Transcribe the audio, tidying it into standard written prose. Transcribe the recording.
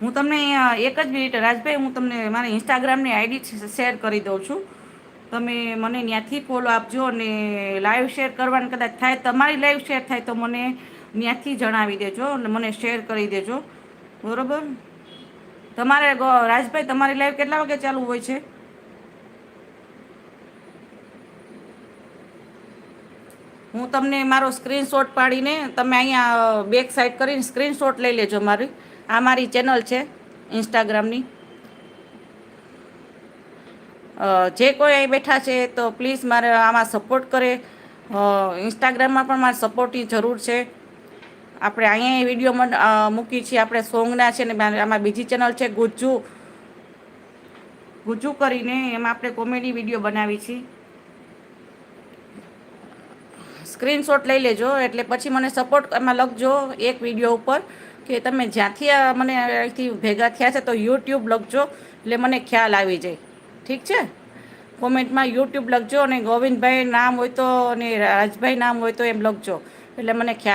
હું તમને એક જ મિનિટ રાજભાઈ, હું તમને મારી ઇન્સ્ટાગ્રામની આઈડી શેર કરી દઉં છું. તમે મને ત્યાંથી ફોલો આપજો અને લાઈવ શેર કરવાનું કદાચ થાય, તમારી લાઈવ શેર થાય તો મને ત્યાંથી જણાવી દેજો અને મને શેર કરી દેજો, બરોબર? તમારે રાજભાઈ તમારી લાઈવ કેટલા વાગે ચાલુ હોય છે? હું તમને મારો સ્ક્રીનશોટ પાડીને, તમે અહીંયા બેક સાઈડ કરીને સ્ક્રીનશોટ લઈ લેજો મારી. આ મારી ચેનલ છે ઇન્સ્ટાગ્રામની. જે કોઈ અહીં બેઠા છે તો પ્લીઝ મારે આમાં સપોર્ટ કરે. ઇન્સ્ટાગ્રામમાં પણ મારે સપોર્ટની જરૂર છે. આપણે અહીંયા વિડીયો મૂકી છીએ, આપણે સોંગના છે ને આમાં બીજી ચેનલ છે ગુજ્જુ કરીને, એમાં આપણે કોમેડી વિડીયો બનાવી છીએ. સ્ક્રીનશોટ લઈ લેજો એટલે પછી મને સપોર્ટ એમાં લખજો એક વિડીયો ઉપર કે તમે જ્યાંથી મને અહીંથી ભેગા થયા છે તો યુટ્યુબ લખજો, એટલે મને ખ્યાલ આવી જાય. ઠીક છે? કોમેન્ટમાં યુટ્યુબ લખજો અને ગોવિંદભાઈ નામ હોય તો અને રાજભાઈ નામ હોય તો એમ લખજો, એટલે મને ખ્યાલ